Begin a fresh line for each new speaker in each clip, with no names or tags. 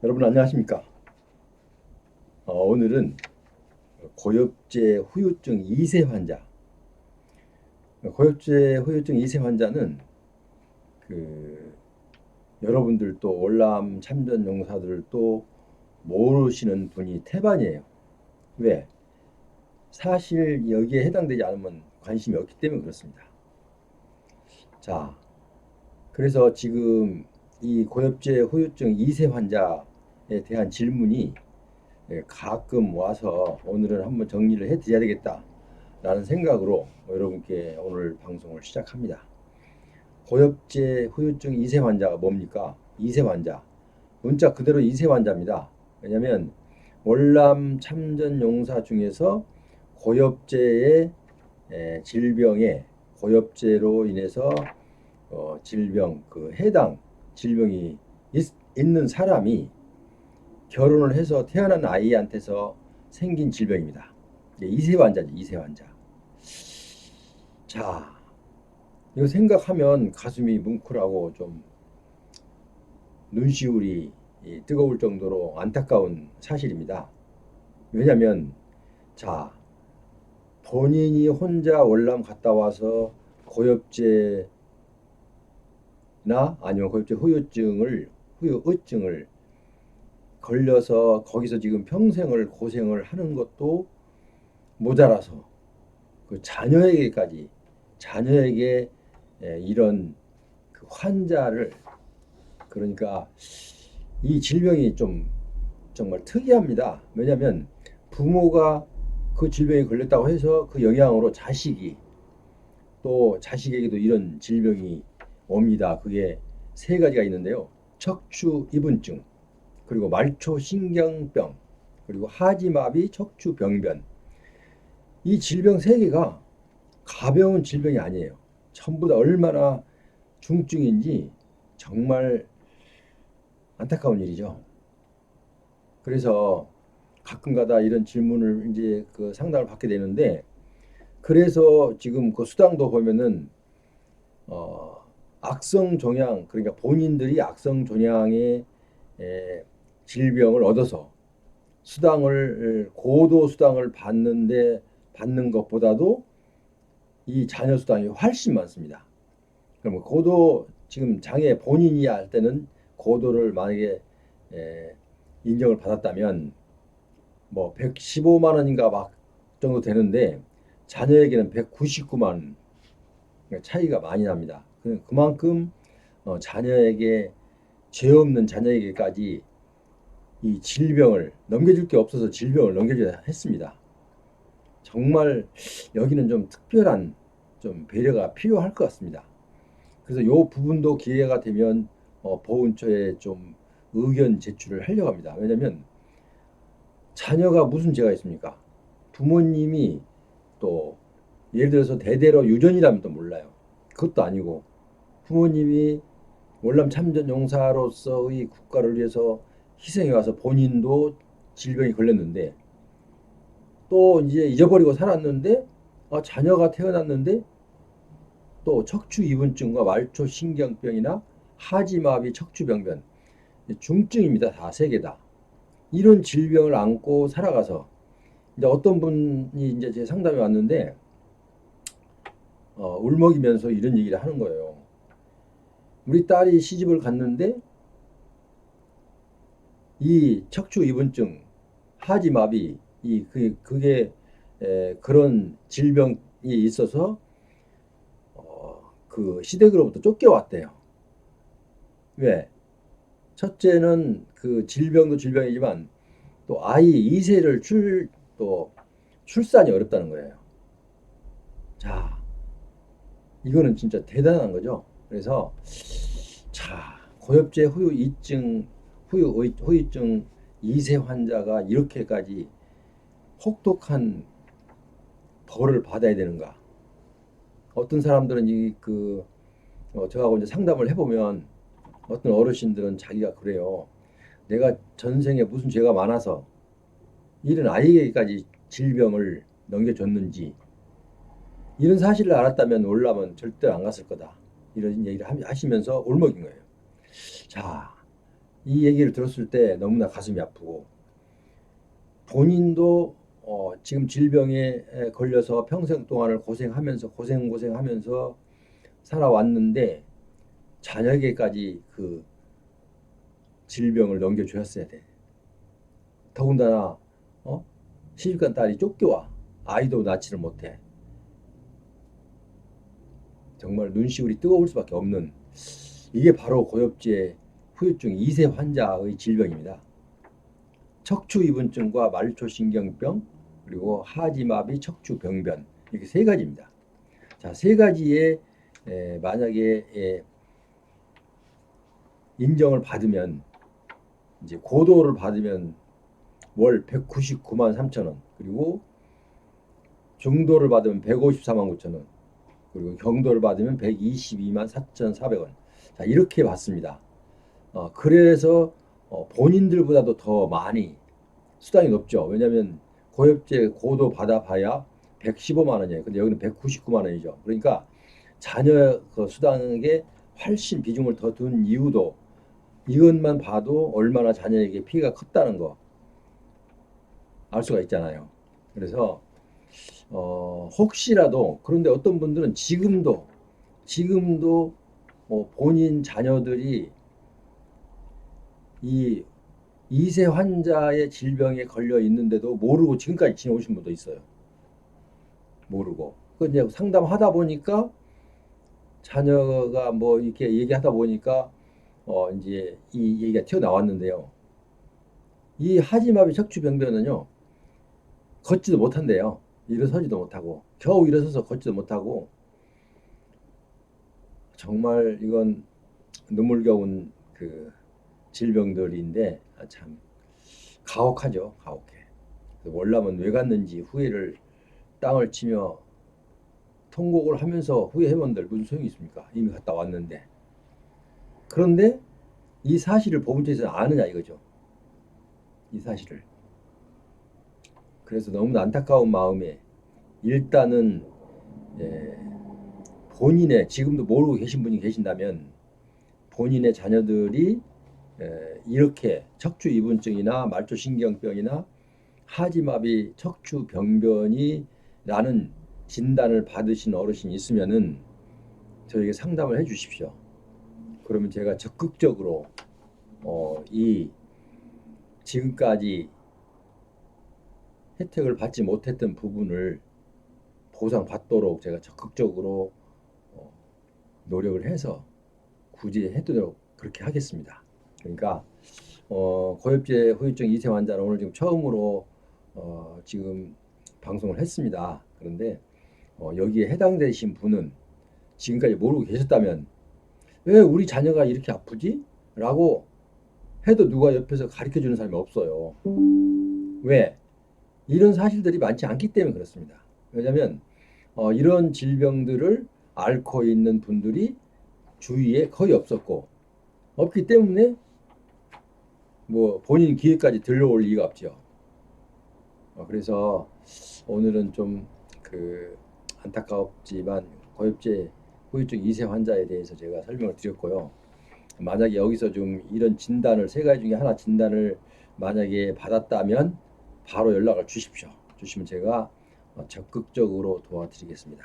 여러분 안녕하십니까? 오늘은 고엽제 후유증 2세 환자. 고엽제 후유증 2세 환자는 그 여러분들도 월남 참전 용사들도 모르시는 분이 태반이에요. 왜? 사실 여기에 해당되지 않으면 관심이 없기 때문에 그렇습니다. 자, 그래서 지금 이 고엽제 후유증 2세 환자에 대한 질문이 가끔 와서 오늘은 한번 정리를 해드려야 되겠다라는 생각으로 여러분께 오늘 방송을 시작합니다. 고엽제 후유증 2세 환자가 뭡니까? 2세 환자. 문자 그대로 2세 환자입니다. 왜냐하면 월남 참전 용사 중에서 고엽제의 질병에 고엽제로 인해서 질병 그 해당 질병이 있는 사람이 결혼을 해서 태어난 아이한테서 생긴 질병입니다. 2세 환자죠, 2세 환자. 자, 이거 생각하면 가슴이 뭉클하고 좀 눈시울이 뜨거울 정도로 안타까운 사실입니다. 왜냐면, 자, 본인이 혼자 월남 갔다 와서 고엽제나 아니면 고엽제 후유증을 걸려서 거기서 지금 평생을 고생을 하는 것도 모자라서 그 자녀에게 이런 그 환자를 그러니까 이 질병이 좀 정말 특이합니다. 왜냐하면 부모가 그 질병에 걸렸다고 해서 그 영향으로 자식이 또 자식에게도 이런 질병이 옵니다. 그게 세 가지가 있는데요. 척추 이분증, 그리고 말초신경병, 그리고 하지마비 척추병변. 이 질병 세 개가 가벼운 질병이 아니에요. 전부 다 얼마나 중증인지 정말 안타까운 일이죠. 그래서 가끔가다 이런 질문을 이제 그 상담을 받게 되는데, 그래서 지금 그 수당도 보면은 어, 악성 종양, 그러니까 본인들이 악성 종양의 질병을 얻어서 수당을 고도 수당을 받는 것보다도 이 자녀 수당이 훨씬 많습니다. 그러면 고도 지금 장애 본인이 할 때는 고도를 만약에 인정을 받았다면 뭐 115만 원인가 막 정도 되는데 자녀에게는 199만 원 차이가 많이 납니다. 그만큼 자녀에게 죄 없는 자녀에게까지 이 질병을 넘겨줄 게 없어서 질병을 넘겨줘야 했습니다. 정말 여기는 좀 특별한 좀 배려가 필요할 것 같습니다. 그래서 이 부분도 기회가 되면 보훈처에 좀 의견 제출을 하려고 합니다. 왜냐하면 자녀가 무슨 죄가 있습니까? 부모님이 또 예를 들어서 대대로 유전이라면 또 몰라요. 그것도 아니고 부모님이 월남 참전 용사로서의 국가를 위해서 희생해 와서 본인도 질병이 걸렸는데 또 이제 잊어버리고 살았는데 자녀가 태어났는데 또 척추 이분증과 말초 신경병이나 하지마비 척추병변 중증입니다. 다 세 개 다. 이런 질병을 안고 살아가서 이제 어떤 분이 이제 제 상담에 왔는데 울먹이면서 이런 얘기를 하는 거예요. 우리 딸이 시집을 갔는데 이 척추 이분증, 하지마비 그게 그런 질병이 있어서 그 시댁으로부터 쫓겨왔대요. 왜? 첫째는 그 질병도 질병이지만 또 아이 2세를 또 출산이 어렵다는 거예요. 자, 이거는 진짜 대단한 거죠. 그래서 자, 고엽제 후유증 2세 환자가 이렇게까지 혹독한 벌을 받아야 되는가? 어떤 사람들은 저하고 이제 상담을 해보면 어떤 어르신들은 자기가 그래요. 내가 전생에 무슨 죄가 많아서 이런 아이에게까지 질병을 넘겨줬는지 이런 사실을 알았다면 올라면 절대 안 갔을 거다. 이런 얘기를 하시면서 울먹인 거예요. 자, 이 얘기를 들었을 때 너무나 가슴이 아프고 본인도 지금 질병에 걸려서 평생 동안을 고생하면서 살아왔는데 자녀에게까지 그 질병을 넘겨주었어야 돼. 더군다나 시집간 딸이 쫓겨와. 아이도 낳지를 못해. 정말 눈시울이 뜨거울 수밖에 없는, 이게 바로 고엽제 후유증 2세 환자의 질병입니다. 척추이분증과 말초신경병, 그리고 하지마비 척추병변, 이렇게 세 가지입니다. 자, 세 가지의 만약에 인정을 받으면, 이제 고도를 받으면 월 199만 3천 원, 그리고 중도를 받으면 154만 9천 원, 그리고 경도를 받으면 122만 4,400원. 자, 이렇게 받습니다. 그래서 본인들보다도 더 많이 수당이 높죠. 왜냐하면 고엽제 고도 받아봐야 115만 원이에요. 근데 여기는 199만 원이죠. 그러니까 자녀 그 수당에 훨씬 비중을 더 둔 이유도, 이것만 봐도 얼마나 자녀에게 피해가 컸다는 거 알 수가 있잖아요. 그래서 혹시라도, 그런데 어떤 분들은 지금도 본인 자녀들이 이 2세 환자의 질병에 걸려 있는데도 모르고 지금까지 지내오신 분도 있어요. 모르고. 그 이제 상담하다 보니까 자녀가 뭐 이렇게 얘기하다 보니까 이제 이 얘기가 튀어나왔는데요. 이 하지마비 척추병변은요, 걷지도 못한대요. 일어서지도 못하고, 겨우 일어서서 걷지도 못하고, 정말 이건 눈물겨운 그 질병들인데, 참 가혹하죠. 가혹해. 월남은 왜 갔는지 후회를 땅을 치며 통곡을 하면서 후회해본들 무슨 소용이 있습니까? 이미 갔다 왔는데. 그런데 이 사실을 보훈처에서 아느냐 이거죠. 이 사실을. 그래서 너무나 안타까운 마음에 일단은 본인의, 지금도 모르고 계신 분이 계신다면 본인의 자녀들이 이렇게 척추 이분증이나 말초신경병이나 하지마비 척추병변이라는 진단을 받으신 어르신이 있으면은 저에게 상담을 해 주십시오. 그러면 제가 적극적으로 이 지금까지 혜택을 받지 못했던 부분을 보상받도록 제가 적극적으로 노력을 해서 구제해도록 그렇게 하겠습니다. 그러니까 고엽제 후유증 2세 환자는 오늘 지금 처음으로 지금 방송을 했습니다. 그런데 여기에 해당되신 분은 지금까지 모르고 계셨다면, 왜 우리 자녀가 이렇게 아프지? 라고 해도 누가 옆에서 가르쳐 주는 사람이 없어요. 왜? 이런 사실들이 많지 않기 때문에 그렇습니다. 왜냐하면 이런 질병들을 앓고 있는 분들이 주위에 거의 없기 때문에 뭐 본인 기회까지 들러올 리가 없죠. 그래서 오늘은 좀 안타깝지만 고엽제 후유증 2세 환자에 대해서 제가 설명을 드렸고요. 만약에 여기서 좀 이런 진단을, 세 가지 중에 하나 진단을 만약에 받았다면 바로 연락을 주십시오. 주시면 제가 적극적으로 도와드리겠습니다.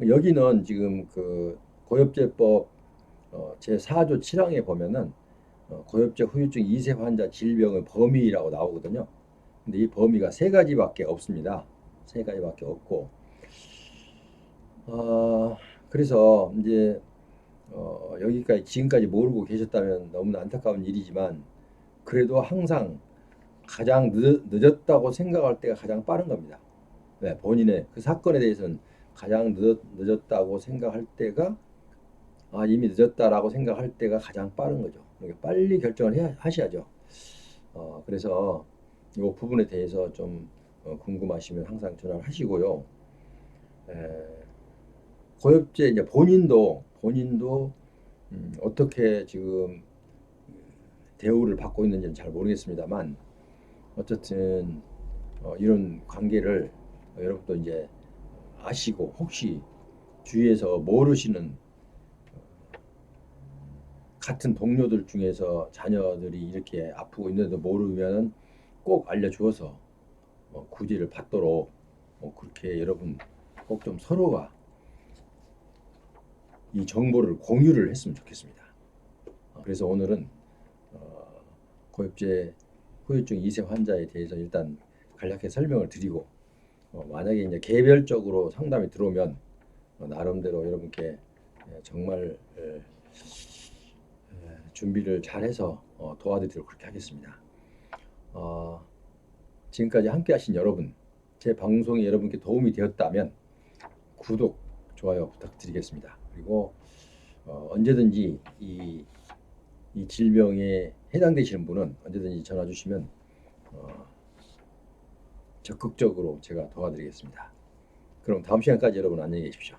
여기는 지금 그 고엽제법 제4조 7항에 보면은 고엽제 후유증 2세 환자 질병의 범위라고 나오거든요. 근데 이 범위가 세 가지밖에 없습니다. 세 가지밖에 없고, 그래서 이제 여기까지 지금까지 모르고 계셨다면 너무나 안타까운 일이지만, 그래도 항상 가장 늦었다고 생각할 때가 가장 빠른 겁니다. 네, 본인의 그 사건에 대해서는 가장 늦었다고 생각할 때가, 이미 늦었다라고 생각할 때가 가장 빠른 거죠. 그러니까 빨리 결정을 하셔야죠. 그래서 이 부분에 대해서 좀 궁금하시면 항상 전화를 하시고요. 고엽제 이제 본인도 어떻게 지금 대우를 받고 있는지는 잘 모르겠습니다만, 어쨌든 이런 관계를 여러분도 이제 아시고, 혹시 주위에서 모르시는 같은 동료들 중에서 자녀들이 이렇게 아프고 있는데도 모르면 꼭 알려주어서 구제를 받도록 그렇게 여러분 꼭 좀 서로가 이 정보를 공유를 했으면 좋겠습니다. 그래서 오늘은 고엽제 후유증 2세 환자에 대해서 일단 간략하게 설명을 드리고 만약에 이제 개별적으로 상담이 들어오면 나름대로 여러분께 정말 준비를 잘해서 도와드리도록 그렇게 하겠습니다. 지금까지 함께하신 여러분, 제 방송이 여러분께 도움이 되었다면 구독, 좋아요 부탁드리겠습니다. 그리고 언제든지 이 질병에 해당되시는 분은 언제든지 전화 주시면 적극적으로 제가 도와드리겠습니다. 그럼 다음 시간까지 여러분 안녕히 계십시오.